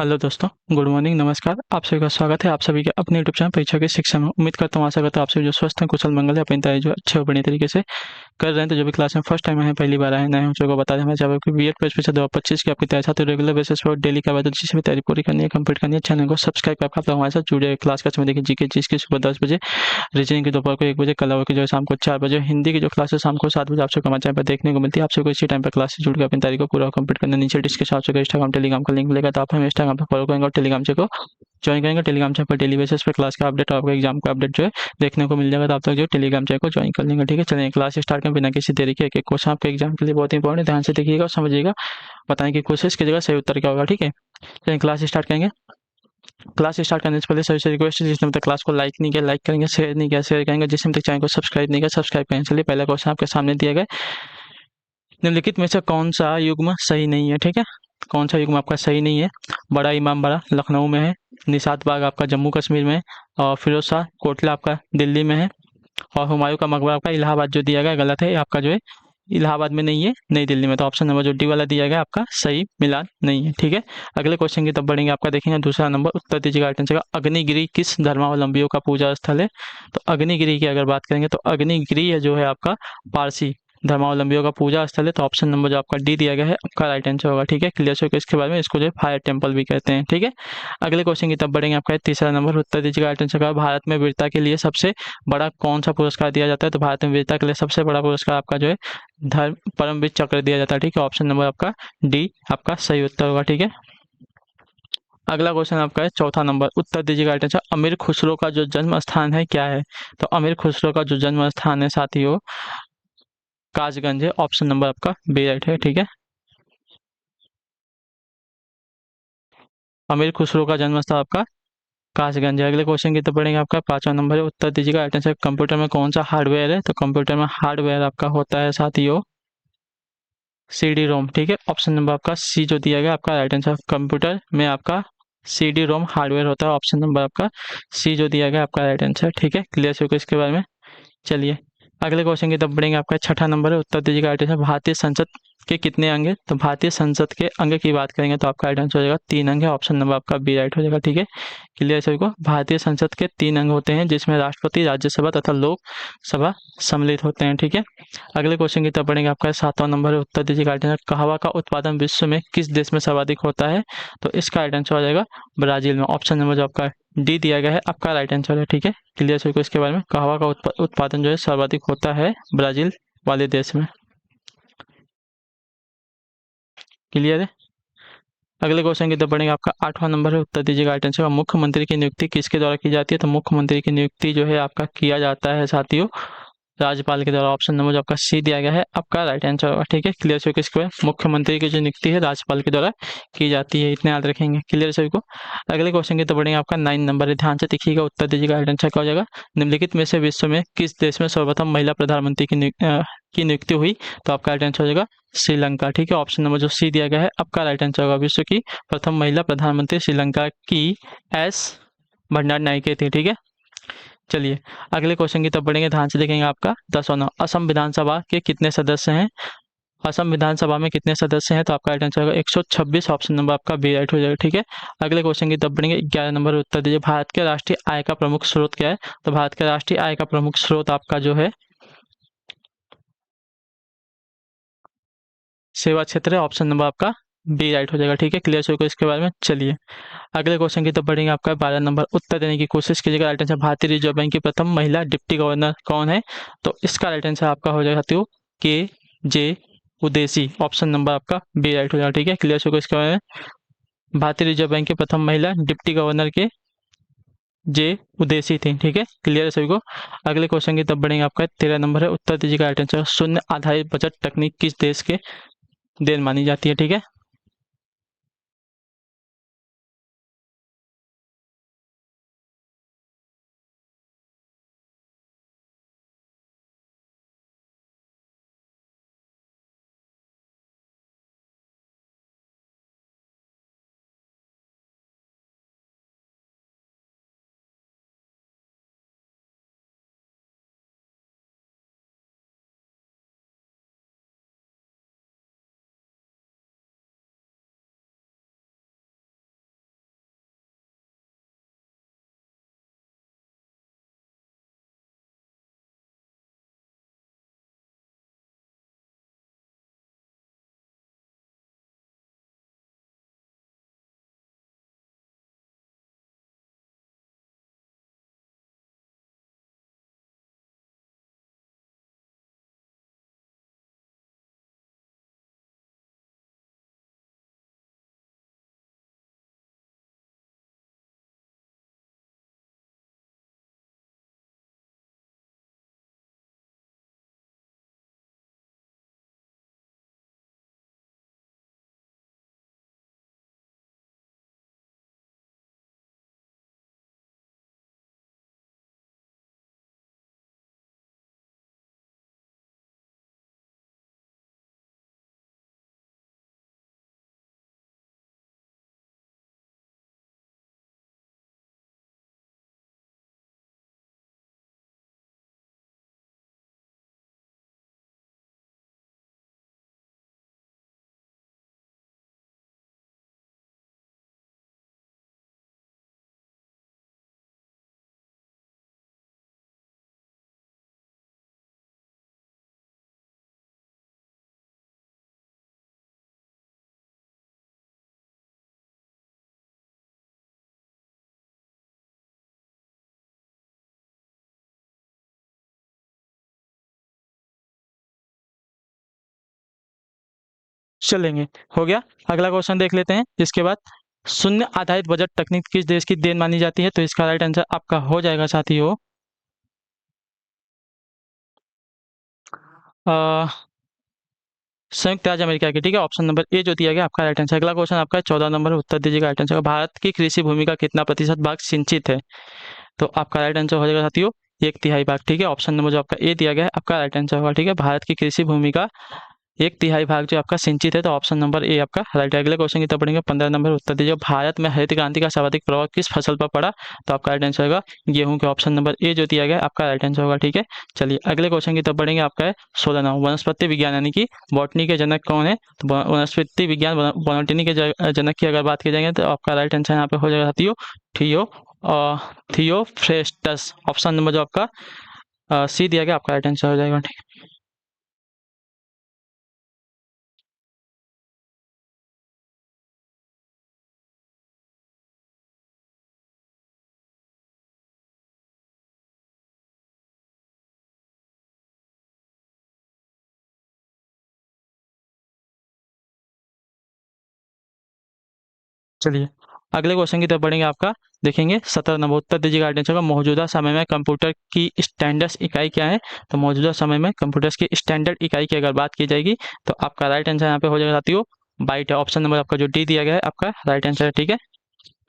Hello दोस्तों, good morning, नमस्कार। आप सभी का स्वागत है आप सभी के अपने यूट्यूब चैनल परीक्षा की शिक्षा में। उम्मीद करता हूँ, आशा करता हूँ आप सभी जो स्वस्थ हैं, कुशल मंगल है, अपनी तैयारी जो अच्छे और बढ़िया तरीके से कर रहे हैं। तो जो भी क्लास में फर्स्ट टाइम आए हैं, पहली बार आए हैं, नए हो को बता दें, हमारे चाहे कि बीएड परीक्षा 2025 की आपकी तैयारी साथ रेगुलर बेसिस पर डेली का बाद जिससे भी तैयारी पूरी करनी है, कंप्लीट करनी है, चैनल को सब्सक्राइब करके आप लोग हमारे साथ जुड़े। क्लास का समय देखिए, जीके चीज की सुबह 10 बजे, रीजनिंग की दोपहर को 1 बजे, कला की जो है शाम को 4 बजे, हिंदी की जो क्लास है शाम को 7 बजे आप सबको हमारे चैनल पर देखने को मिलती है। आप सबको इसी टाइम पर क्लास से जुड़ के अपनी तैयारी को पूरा कंप्लीट करना। नीचे डिस्क्रिप्शन आपसे इंस्टाग्राम टेलीग्राम का लिंक मिलेगा, तो आप हमें इंस्टाग्राम पर फॉलो करेंगे और टेलीग्राम से को ज्वाइन करेंगे। टेलीग्राम चैनल पर डेली बेसिस पे क्लास का अपडेट और आपका एग्जाम का अपडेट जो है देखने को मिल जाएगा, तो आप लोग जो टेलीग्राम चैनल को ज्वाइन कर लेंगे। ठीक है, चलिए क्लास स्टार्ट करें बिना किसी देरी के। एक एक क्वेश्चन आपके एग्जाम के लिए बहुत इंपॉर्टेंट है, ध्यान से देखिएगा और समझिएगा, बताने की कोशिश कीजिएगा सही उत्तर क्या होगा। ठीक है, चलिए क्लास स्टार्ट करेंगे। क्लास स्टार्ट करने से पहले सभी से रिक्वेस्ट है, जिसने अब तक क्लास को लाइक नहीं किया लाइक करेंगे, शेयर नहीं किया शेयर करेंगे, जिसने अब तक चैनल को सब्सक्राइब नहीं किया सब्सक्राइब करेंगे। चलिए पहला क्वेश्चन आपके सामने दिया गया, निम्नलिखित में से कौन सा युग्म सही नहीं है। ठीक है, कौन सा युग्म आपका सही नहीं है। बड़ा इमाम बाड़ा लखनऊ में है, निशात बाग आपका जम्मू कश्मीर में है, और फिरोज शाह कोटला आपका दिल्ली में है, और हुमायूं का मकबरा आपका इलाहाबाद जो दिया गया गलत है, ये आपका जो है इलाहाबाद में नहीं है, नई दिल्ली में। तो ऑप्शन नंबर जो डी वाला दिया गया आपका सही मिलान नहीं है। ठीक है, अगले क्वेश्चन की तब बढ़ेंगे। आपका देखेंगे दूसरा नंबर, उत्तर दीजिएगा आइटम से। अग्निगिरी किस धर्मावलंबियों का पूजा स्थल है। तो अग्निगिरी की अगर बात करेंगे तो अग्निगिरी है जो है आपका पारसी धर्मावलंबियों का पूजा स्थल है। तो ऑप्शन नंबर जो आपका डी दिया गया है आपका राइट आंसर होगा। ठीक है, क्लियर हो इसके बारे में, इसको जो है फायर टेम्पल भी कहते हैं। ठीक है, अगले क्वेश्चन की तब बढ़ेंगे। आपका तीसरा नंबर, उत्तर दीजिएगा राइट आंसर का। भारत में वीरता के लिए सबसे बड़ा कौन सा पुरस्कार दिया जाता है। तो भारत में वीरता के लिए सबसे बड़ा पुरस्कार आपका जो है धर्म परमवीर चक्र दिया जाता है। ठीक है, ऑप्शन नंबर आपका डी आपका सही उत्तर होगा। ठीक है, अगला क्वेश्चन आपका है चौथा नंबर, उत्तर दीजिएगा राइट आंसर। अमीर खुसरो का जो जन्म स्थान है क्या है। तो अमीर खुसरो का जो जन्म स्थान है साथियों कासगंज है, ऑप्शन नंबर आपका बी राइट है। ठीक है, अमीर खुसरो का जन्म स्थान आपका कासगंज है। अगले क्वेश्चन की तो पढ़ेंगे। आपका पांचवा नंबर है, उत्तर दीजिएगा राइट आंसर। कंप्यूटर में कौन सा हार्डवेयर है। तो कंप्यूटर में हार्डवेयर आपका होता है साथियों सी डी रोम। ठीक है, ऑप्शन नंबर आपका सी जो दिया गया आपका राइट आंसर। कंप्यूटर में आपका सी डी रोम हार्डवेयर होता है, ऑप्शन नंबर आपका सी जो दिया गया आपका राइट आंसर। ठीक है, क्लियर हो गया इसके बारे में। चलिए अगले क्वेश्चन की तरफ बढ़ेंगे। आपका छठा नंबर है, उत्तर दीजिएगा राइट आंसर। भारतीय संसद के कितने अंग हैं। तो भारतीय संसद के अंग की बात करेंगे तो आपका राइट आंसर हो जाएगा 3 अंग है, ऑप्शन नंबर आपका बी राइट हो जाएगा। ठीक है, क्लियर सभी को। भारतीय संसद के 3 अंग होते हैं, जिसमें राष्ट्रपति, राज्यसभा तथा लोकसभा सम्मिलित होते हैं। ठीक है, अगले क्वेश्चन की तरफ बढ़ेंगे। आपका 7वां नंबर है, उत्तर दीजिएगा राइट आंसर। कहवा का उत्पादन विश्व में किस देश में सर्वाधिक होता है। तो इसका राइट आंसर हो जाएगा ब्राजील में, ऑप्शन नंबर जो आपका डी दिया गया है आपका राइट आंसर है। ठीक है, क्लियर सभी को इसके बारे में। कहवा का उत्पादन जो है सर्वाधिक होता है ब्राजील वाले देश में। क्लियर है, अगले क्वेश्चन की तरफ बढ़ेंगे। आपका 8वां नंबर है, उत्तर दीजिएगा राइट आंसर। मुख्यमंत्री की नियुक्ति किसके द्वारा की जाती है। तो मुख्यमंत्री की नियुक्ति जो है आपका किया जाता है साथियों राज्यपाल के द्वारा, ऑप्शन नंबर जो आपका सी दिया गया है आपका राइट आंसर होगा। ठीक है, क्लियर सभी को इसके बाद। मुख्यमंत्री की जो नियुक्ति है राज्यपाल के द्वारा की जाती है, इतने याद रखेंगे। क्लियर सभी को, अगले क्वेश्चन की तरफ बढ़ेंगे। आपका 9 नंबर है, ध्यान से देखिएगा, उत्तर दीजिएगा राइट आंसर क्या हो जाएगा। निम्नलिखित में से विश्व में किस देश में सर्वप्रथम महिला प्रधानमंत्री की नियुक्ति हुई। तो आपका राइट आंसर हो जाएगा श्रीलंका। ठीक है, ऑप्शन नंबर जो सी दिया गया है आपका राइट आंसर होगा। विश्व की प्रथम महिला प्रधानमंत्री श्रीलंका की एस भंडार नायके थी। ठीक है, चलिए अगले क्वेश्चन की तरफ बढ़ेंगे, ध्यान से देखेंगे। आपका 10वां, असम विधानसभा के कितने सदस्य हैं। असम विधानसभा में कितने सदस्य हैं। तो आपका राइट आंसर होगा 126, ऑप्शन नंबर आपका बी राइट हो जाएगा। ठीक है, अगले क्वेश्चन की तरफ बढ़ेंगे। 11 नंबर उत्तर दीजिए। भारत के राष्ट्रीय आय का प्रमुख स्रोत क्या है। तो भारत के राष्ट्रीय आय का प्रमुख स्रोत आपका जो है सेवा क्षेत्र है, ऑप्शन नंबर आपका बी राइट हो जाएगा। ठीक है, क्लियर हो गया इसके बारे में। चलिए अगले क्वेश्चन की तरफ बढ़ेंगे। आपका 12 नंबर, उत्तर देने की कोशिश कीजिएगा। राइट आंसर, भारतीय रिजर्व बैंक की प्रथम महिला डिप्टी गवर्नर कौन है। तो इसका राइट आंसर आपका हो जाएगा साथियों के जे उदेसी, ऑप्शन नंबर आपका बी राइट हो जाएगा। ठीक है, क्लियर हो गया इसके बारे में। भारतीय रिजर्व बैंक के प्रथम महिला डिप्टी गवर्नर के जे उदेसी थी। ठीक है, क्लियर है सभी को। अगले क्वेश्चन की तरफ बढ़ेंगे। आपका 13 नंबर है, उत्तर दीजिएगा राइट आंसर। शून्य आधारित बजट तकनीक किस देश के देन मानी जाती है। ठीक है, चलेंगे। हो गया। अगला क्वेश्चन देख लेते हैं इसके बाद। शून्य आधारित बजट तकनीक किस देश की देन मानी जाती है? तो इसका राइट आंसर आपका हो जाएगा साथियों संयुक्त राज्य अमेरिका की। ठीक है, ऑप्शन नंबर ए जो दिया गया आपका राइट आंसर। अगला क्वेश्चन आपका 14 नंबर, उत्तर दीजिएगा राइट आंसर। भारत की कृषि भूमि का कितना प्रतिशत भाग सिंचित है? तो आपका राइट आंसर हो जाएगा साथियों 1/3 भाग। ठीक है, ऑप्शन नंबर जो आपका ए दिया गया है आपका राइट आंसर होगा। ठीक है, भारत की कृषि भूमि का 1/3 भाग जो आपका सिंचित है, तो ऑप्शन नंबर ए आपका राइट है। अगले क्वेश्चन की तरफ बढ़ेंगे। 15 नंबर, उत्तर दीजिए। भारत में हरित क्रांति का सर्वाधिक प्रभाव किस फसल पर पड़ा? तो आपका राइट आंसर होगा गेहूं के। ऑप्शन नंबर ए जो दिया गया है आपका राइट आंसर होगा। ठीक है, चलिए अगले क्वेश्चन की तरफ बढ़ेंगे। आपका है 16 नंबर, वनस्पति विज्ञान यानी कि बॉटनी के जनक कौन है? तो वनस्पति विज्ञान बॉटनी के जनक की अगर बात की जाएगी तो आपका राइट आंसर यहाँ पे हो जाएगा साथियों थियो थियोफ्रेस्टस। ऑप्शन नंबर जो आपका सी दिया गया आपका राइट आंसर हो जाएगा। ठीक है, चलिए अगले क्वेश्चन की तरफ बढ़ेंगे। आपका देखेंगे 17 नंबर, उत्तर दीजिएगा राइट आंसर का। मौजूदा समय में कंप्यूटर की स्टैंडर्ड इकाई क्या है? तो मौजूदा समय में कंप्यूटर्स की स्टैंडर्ड इकाई की अगर बात की जाएगी तो आपका राइट आंसर यहाँ पे हो जाएगा साथियों बाइट है। ऑप्शन नंबर आपका जो डी दिया गया है आपका राइट आंसर है। ठीक है,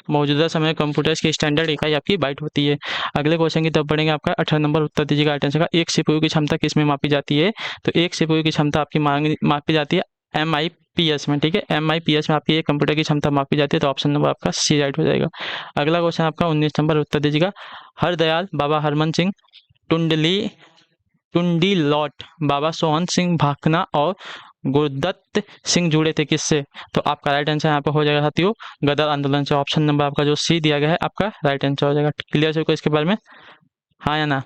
मौजूदा समय में कंप्यूटर्स की स्टैंडर्ड इकाई आपकी बाइट होती है। अगले क्वेश्चन की तरफ बढ़ेंगे। आपका 18 नंबर, उत्तर दीजिएगा राइट आंसर का। एक सीपीयू की क्षमता किस में मापी जाती है? तो एक सीपीयू की क्षमता आपकी मापी जाती है MIPS में। ठीक है, MIPS में आपकी एक कंप्यूटर की क्षमता मापी जाती है, तो ऑप्शन नंबर आपका सी राइट हो जाएगा। अगला क्वेश्चन आपका 19 नंबर, उत्तर दीजिएगा। हरदयाल बाबा हरमन सिंह टुंडली टुंडी लॉट बाबा सोहन सिंह भाकना और गुरदत्त सिंह जुड़े थे किससे? तो आपका राइट आंसर यहाँ पे हो जाएगा साथियों गदर आंदोलन से। ऑप्शन नंबर आपका जो सी दिया गया है आपका राइट आंसर हो जाएगा। क्लियर है को इसके बारे में? हाँ या ना?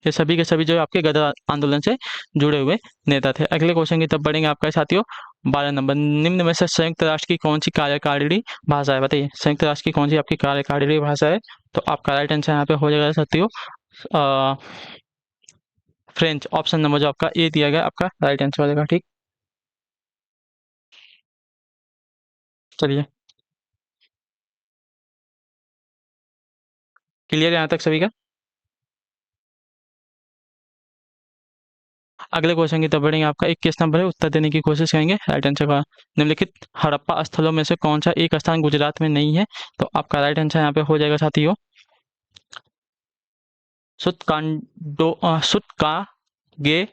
ये सभी के सभी जो है आपके गदर आंदोलन से जुड़े हुए नेता थे। अगले क्वेश्चन की तरफ बढ़ेंगे। आपका साथियों 12 नंबर, निम्न में से संयुक्त राष्ट्र की कौन सी कार्यकारिणी भाषा है? बताइए, संयुक्त राष्ट्र की कौन सी आपकी कार्यकारिणी भाषा है? तो आपका राइट आंसर यहाँ पे हो जाएगा साथियों फ्रेंच। ऑप्शन नंबर जो आपका ए दिया गया आपका राइट आंसर हो जाएगा। ठीक, चलिए क्लियर है यहाँ तक सभी का? अगले क्वेश्चन की तरफ बढ़ेंगे। आपका 21 नंबर है, उत्तर देने की कोशिश करेंगे राइट आंसर का। निम्नलिखित हड़प्पा स्थलों में से कौन सा एक स्थान गुजरात में नहीं है? तो आपका राइट आंसर यहाँ पे हो जाएगा साथियों सुतकांगे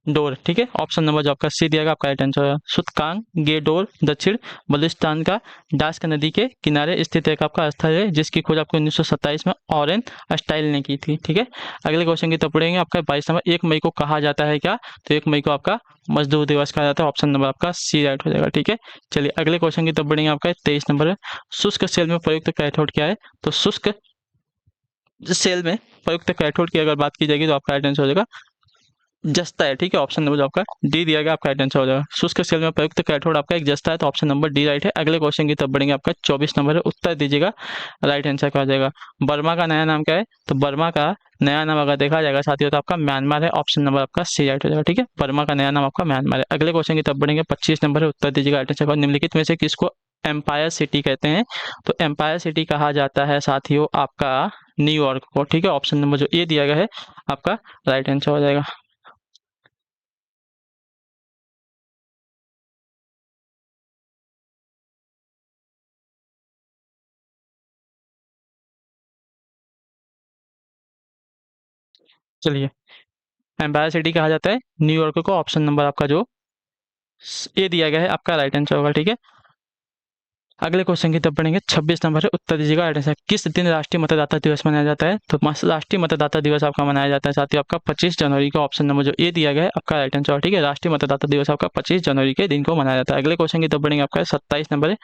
डोर। ठीक है, ऑप्शन नंबर जो आपका सी दिया गया आपका राइट आंसर है सुतकांग गेडोर। दक्षिण बलूचिस्तान का डास्क नदी के किनारे स्थित एक आपका स्थल है जिसकी खोज आपको 1927 में ऑरेन स्टाइल ने की थी। ठीक है, अगले क्वेश्चन की तरफ पढ़ेंगे। आपका 22 नंबर, 1 मई को कहा जाता है क्या? तो 1 मई को आपका मजदूर दिवस कहा जाता है। ऑप्शन नंबर आपका सी राइट हो जाएगा। ठीक है, चलिए अगले क्वेश्चन की तरफ बढ़ेंगे। आपका 23 नंबर है, शुष्क सेल में प्रयुक्त कैथोड क्या है? तो शुष्क सेल में प्रयुक्त कैथोड की अगर बात की जाएगी तो आपका राइट आंसर हो जाएगा जस्ता है। ठीक है, ऑप्शन नंबर जो आपका डी दिया गया आपका राइट आंसर हो जाएगा। शुष्क सेल में प्रयुक्त कैथोड आपका एक जस्ता है, तो ऑप्शन नंबर डी राइट है। अगले क्वेश्चन की तरफ बढ़ेंगे। आपका 24 नंबर है, उत्तर दीजिएगा राइट आंसर क्या हो जाएगा। बर्मा का नया नाम क्या है? तो बर्मा का नया नाम अगर देखा जाएगा साथियों तो आपका म्यांमार है। ऑप्शन नंबर आपका सी राइट हो जाएगा। ठीक है, बर्मा का नया नाम आपका म्यांमार है। अगले क्वेश्चन की तरफ बढ़ेंगे। 25 नंबर है, उत्तर दीजिएगा राइट आंसर। निम्नलिखित में से किसको एम्पायर सिटी कहते हैं? तो एम्पायर सिटी कहा जाता है साथियों आपका न्यूयॉर्क को। ठीक है, ऑप्शन नंबर जो ए दिया गया है आपका राइट आंसर हो जाएगा। चलिए, एम्पायर सिटी कहा जाता है न्यूयॉर्क को। ऑप्शन नंबर आपका जो ए दिया गया है आपका राइट आंसर होगा। ठीक है, अगले क्वेश्चन की तरफ बढ़ेंगे। 26 नंबर है, उत्तर दीजिएगा राइट आंसर। किस दिन राष्ट्रीय मतदाता दिवस मनाया जाता है? तो राष्ट्रीय मतदाता दिवस आपका मनाया जाता है साथियों आपका 25 जनवरी को। ऑप्शन नंबर जो ए दिया गया है आपका राइट आंसर। ठीक है, राष्ट्रीय मतदाता दिवस आपका 25 जनवरी के दिन को मनाया जाता है। अगले क्वेश्चन की तरफ बढ़ेंगे। आपका 27 नंबर है,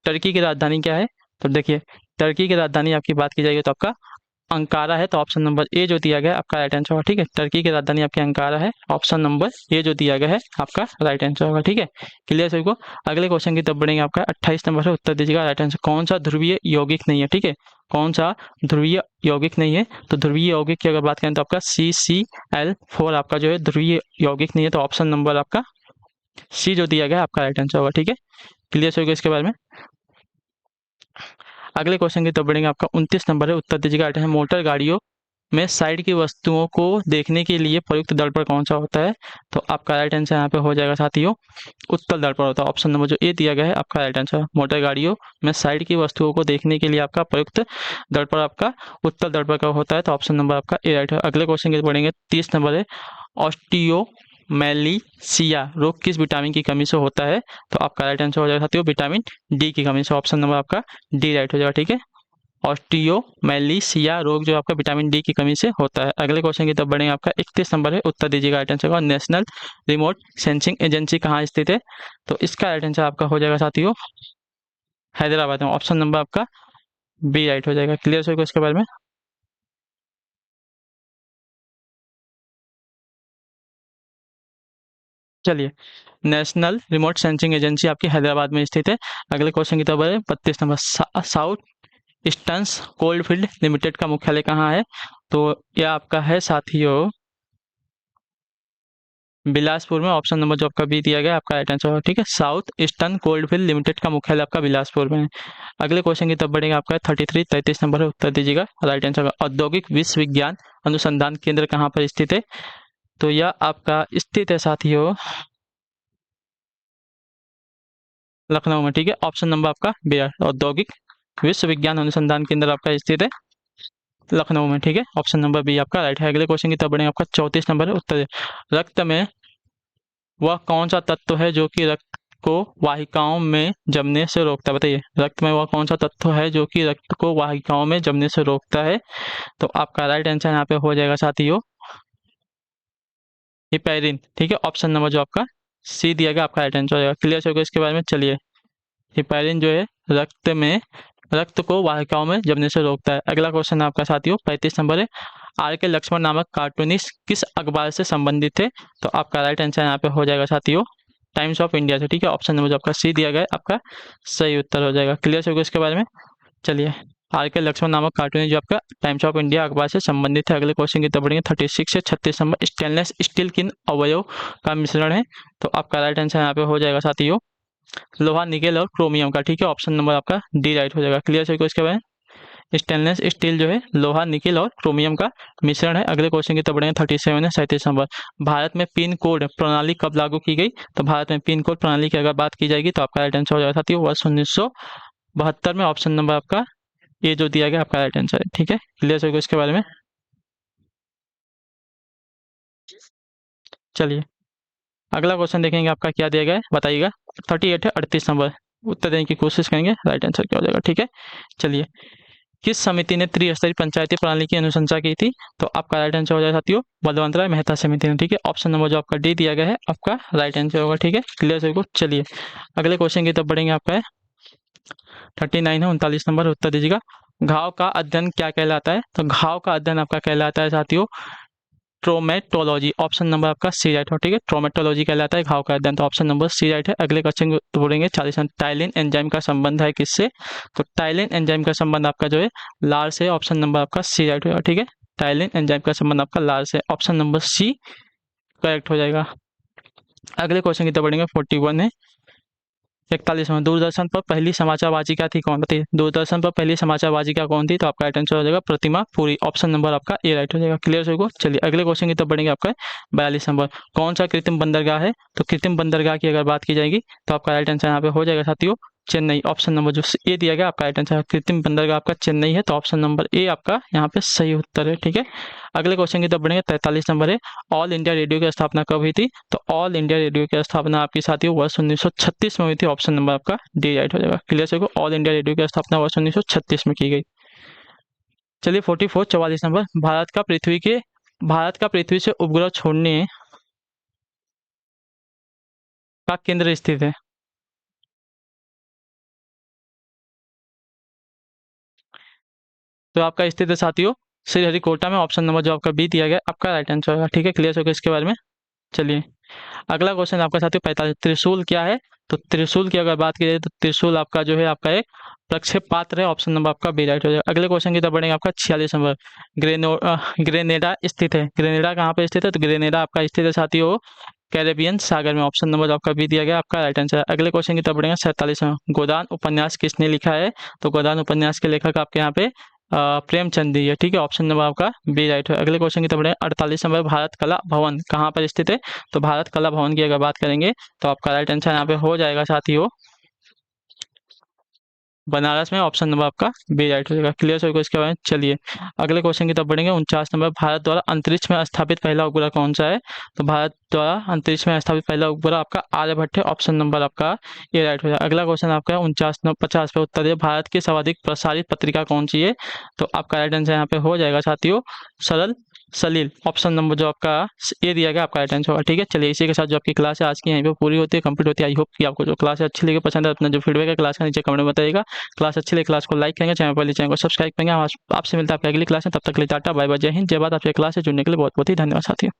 टर्की की राजधानी क्या है? तो देखिए, टर्की की राजधानी आपकी बात की जाएगी तो आपका अंकारा है, तो ऑप्शन नंबर ए जो दिया गया है आपका राइट आंसर होगा। ठीक है, टर्की की राजधानी आपकी अंकारा है। ऑप्शन नंबर ए जो दिया गया है आपका राइट आंसर होगा। ठीक है, क्लियर सभी को? अगले क्वेश्चन की तरफ बढ़ेंगे। आपका 28 नंबर से उत्तर दीजिएगा राइट आंसर। कौन सा ध्रुवीय यौगिक नहीं है? ठीक है, कौन सा ध्रुवीय यौगिक नहीं है? तो ध्रुवीय यौगिक की अगर बात करें तो आपका CCl4 आपका जो है ध्रुवीय यौगिक नहीं है, तो ऑप्शन नंबर आपका सी जो दिया गया आपका राइट आंसर होगा। ठीक है, क्लियर होगा इसके बारे में। अगले क्वेश्चन की तरफ बढ़ेंगे। आपका 29 नंबर है, उत्तर दीजिएगा। आइटम है मोटर गाड़ियों में साइड की वस्तुओं को देखने के लिए प्रयुक्त दर्पण कौन सा होता है? तो आपका राइट आंसर यहाँ पे हो जाएगा साथियों उत्तल दर्पण होता है। ऑप्शन नंबर जो ए दिया गया है आपका राइट आंसर। मोटर गाड़ियों में साइड की वस्तुओं को देखने के लिए आपका प्रयुक्त दर्पण आपका उत्तल दर्पण का होता है। तो ऑप्शन नंबर आपका ए राइट है। अगले क्वेश्चन की तरफ बढ़ेंगे। 30 नंबर है, ऑस्टियोमेलिशिया रोग किस विटामिन की कमी से होता है? तो आपका राइट आंसर हो जाएगा साथियों विटामिन डी की कमी से। ऑप्शन नंबर आपका डी राइट हो जाएगा। ठीक है, ऑस्टियोमेलिशिया रोग जो आपका विटामिन डी की कमी से होता है। अगले क्वेश्चन की तरफ बढ़ेंगे। आपका 31 नंबर है, उत्तर दीजिएगा राइट आंसर का। नेशनल रिमोट सेंसिंग एजेंसी कहाँ स्थित है? तो इसका राइट आंसर आपका हो जाएगा साथियों हैदराबाद में। ऑप्शन नंबर आपका बी राइट हो जाएगा। क्लियर हो इसके बारे में। चलिए, नेशनल रिमोट सेंसिंग एजेंसी आपकी हैदराबाद में स्थित है। अगले क्वेश्चन की तरफ बढ़े। 32 number, south eastern coalfield limited का मुख्यालय कहाँ है? तो यह आपका है साथियों बिलासपुर में। ऑप्शन नंबर जो आपका बी दिया गया आपका राइट आंसर होगा। ठीक है, साउथ ईस्टर्न कोलफील्ड लिमिटेड का मुख्यालय आपका बिलासपुर में है। अगले क्वेश्चन की तरफ बढ़ेंगे। आपका 33 नंबर है, उत्तर दीजिएगा राइट आंसर होगा। औद्योगिक विश्वविज्ञान अनुसंधान केंद्र कहाँ पर स्थित है? तो यह आपका स्थित है साथियों लखनऊ में। ठीक है, ऑप्शन नंबर आपका बी है। औद्योगिक विश्वविज्ञान अनुसंधान केंद्र आपका स्थित है लखनऊ में। ठीक है, ऑप्शन नंबर बी आपका राइट है। अगले क्वेश्चन की तरफ बढ़ेंगे। आपका 34 नंबर है, उत्तर रक्त में वह कौन सा तत्व है जो कि रक्त को वाहिकाओं में जमने से रोकता है? बताइए, रक्त में वह कौन सा तत्व है जो कि रक्त को वाहिकाओं में जमने से रोकता है? तो आपका राइट आंसर यहाँ पे हो जाएगा साथियों हिपैरिन। ठीक है, ऑप्शन नंबर जो आपका सी दिया गया आपका राइट आंसर हो जाएगा। क्लियर होगा इसके बारे में। चलिए, हिपैरिन जो है रक्त को वाहिकाओं में जमने से रोकता है। अगला क्वेश्चन आपका साथियों 35 नंबर है, आर के लक्ष्मण नामक कार्टूनिस्ट किस अखबार से संबंधित थे? तो आपका राइट आंसर यहाँ पे हो जाएगा साथियों टाइम्स ऑफ इंडिया से। ठीक है, ऑप्शन नंबर जो आपका सी दिया गया है आपका सही उत्तर हो जाएगा। क्लियर होगा इसके बारे में। चलिए, आर के लक्ष्मण नामक कार्टूनिस्ट जो आपका टाइम्स ऑफ इंडिया अखबार से संबंधित है। अगले क्वेश्चन की तरफ बढ़ेंगे। 36 से 36 नंबर, स्टेनलेस स्टील किन अवयव का मिश्रण है? तो आपका राइट आंसर यहाँ पे हो जाएगा साथियों लोहा, निकेल और क्रोमियम का। ठीक है, ऑप्शन नंबर आपका डी राइट हो जाएगा। क्लियर है इसके बारे में। स्टेनलेस स्टील जो है लोहा, निकेल और क्रोमियम का मिश्रण है। अगले क्वेश्चन की तरफ बढ़ेंगे। 37 है, 37 नंबर, भारत में पिन कोड प्रणाली कब लागू की गई? तो भारत में पिन कोड प्रणाली की अगर बात की जाएगी तो आपका राइट आंसर हो जाएगा साथियों वर्ष 1972 में। ऑप्शन नंबर आपका ये जो दिया गया आपका राइट आंसर है। ठीक है, क्लियर होगा इसके बारे में। चलिए, अगला क्वेश्चन देखेंगे आपका क्या दिया गया है बताइएगा। 38 है, 38 नंबर, उत्तर देने की कोशिश करेंगे, राइट आंसर क्या हो जाएगा। ठीक है, चलिए, किस समिति ने त्रिस्तरीय पंचायती प्रणाली की अनुशंसा की थी? तो आपका राइट आंसर हो जाएगा साथियों बलवंत राय मेहता समिति ने। ठीक है, ऑप्शन नंबर जो आपका डी दिया गया है आपका राइट आंसर होगा। ठीक है, क्लियर है। चलिए, अगले क्वेश्चन की तरफ बढ़ेंगे। आपका है 39 है, 39 नंबर, उत्तर दीजिएगा। घाव का अध्ययन क्या कहलाता है? तो घाव का अध्ययन आपका कहलाता है साथियों ट्रोमेटोलॉजी। ऑप्शन नंबर आपका सी राइट हो। ठीक है, ट्रोमेटोलॉजी कहलाता है घाव का अध्ययन। तो ऑप्शन नंबर सी राइट है। अगले क्वेश्चन बोलेंगे 40। टाइलिन एंजाइम का संबंध है किससे? तो टाइलिन एंजाइम का संबंध आपका जो है लार से। ऑप्शन नंबर आपका सी राइट होगा। ठीक है, टाइलिन एंजाइम का संबंध आपका लार से। ऑप्शन नंबर सी करेक्ट हो जाएगा। अगले क्वेश्चन की तरफ बढ़ेंगे। 41 है, 41वां, दूरदर्शन पर पहली समाचार वाचिका थी कौन? बताइए, दूरदर्शन पर पहली समाचार वाचिका कौन थी? तो आपका राइट आंसर हो जाएगा प्रतिमा पुरी। ऑप्शन नंबर आपका ए राइट हो जाएगा। क्लियर हो। चलिए, अगले क्वेश्चन की तरफ बढ़ेंगे। आपका 42 नंबर, कौन सा कृत्रिम बंदरगाह है? तो कृत्रिम बंदरगाह की अगर बात की जाएगी तो आपका राइट आंसर यहाँ पे हो जाएगा साथियों चेन्नई। ऑप्शन नंबर जो ए दिया गया आपका राइट आंसर कृत्रिम बंदरगाह आपका चेन्नई है। तो ऑप्शन नंबर ए आपका यहाँ पे सही उत्तर है। ठीक है, अगले क्वेश्चन की तरफ बढ़ेंगे। 43 नंबर है, ऑल इंडिया रेडियो की स्थापना कब हुई थी? तो ऑल इंडिया रेडियो की स्थापना आपकी साथियों वर्ष 1936 में हुई थी। ऑप्शन नंबर आपका डी राइट हो जाएगा। क्लियर से ऑल इंडिया रेडियो की स्थापना वर्ष 1936 में की गई। चलिए, 44 नंबर, भारत का पृथ्वी से उपग्रह छोड़ने का केंद्र स्थित है? तो आपका स्थित है साथियों श्रीहरिकोटा में। ऑप्शन नंबर जो आपका बी दिया गया आपका राइट आंसर होगा। ठीक है, क्लियर हो गया इसके बारे में। चलिए, अगला क्वेश्चन आपका साथियों 45, त्रिशूल क्या है? तो त्रिशूल की अगर बात की जाए तो त्रिशूल आपका जो है आपका एक प्रक्षेप पात्र है। ऑप्शन नंबर आपका बी राइट हो जाएगा। अगले क्वेश्चन की तरफ बढ़ेंगे। आपका 46 नंबर, ग्रेनेडा स्थित है। ग्रेनेडा कहाँ पे स्थित है? तो ग्रेनेडा आपका स्थित है साथियों कैरेबियन सागर में। ऑप्शन नंबर आपका बी दिया गया, आपका राइट आंसर। अगले क्वेश्चन की तरफ बढ़ेंगे 47वां। गोदान उपन्यास किसने लिखा है? तो गोदान उपन्यास के लेखक आपके यहाँ पे प्रेमचंद जी है, ठीक है। ऑप्शन नंबर आपका बी राइट है। अगले क्वेश्चन की तरफ बढ़ेंगे 48 नंबर। भारत कला भवन कहाँ पर स्थित है? तो भारत कला भवन की अगर बात करेंगे तो आपका राइट आंसर यहाँ पे हो जाएगा साथियों बनारस में। ऑप्शन नंबर आपका बी राइट हो जाएगा। क्लियर सभी को इसके बारे में। चलिए अगले क्वेश्चन की तरफ बढ़ेंगे 49 नंबर। भारत द्वारा अंतरिक्ष में स्थापित पहला उपग्रह कौन सा है? तो भारत द्वारा अंतरिक्ष में स्थापित पहला उपग्रह आपका आर्यभट्ट है। ऑप्शन नंबर आपका ए राइट हो जाएगा। अगला क्वेश्चन आपका है 49 पे उत्तर है, भारत की सर्वाधिक प्रसारित पत्रिका कौन सी है? तो आपका राइट आंसर यहाँ पे हो जाएगा साथियों सरल सलील। ऑप्शन नंबर जो आपका ए दिया गया आपका राइट आंसर होगा, ठीक है। चलिए इसी के साथ जो आपकी क्लास है आज की यहीं पे पूरी होती है, कंप्लीट होती है। आई होप कि आपको जो क्लास है अच्छी लगी, पसंद है। अपना जो फीडबैक है क्लास का नीचे कमेंट में बताइएगा। क्लास अच्छी लगी क्लास को लाइक करेंगे, चैनल पर चैनल को सब्सक्राइब करेंगे। आपसे मिलता है आपकी अगली क्लास में, तब तक के लिए टाटा बाय बाय, जय हिंद जय भारत। आपसे क्लास से जुड़ने के लिए बहुत बहुत ही धन्यवाद साथियों।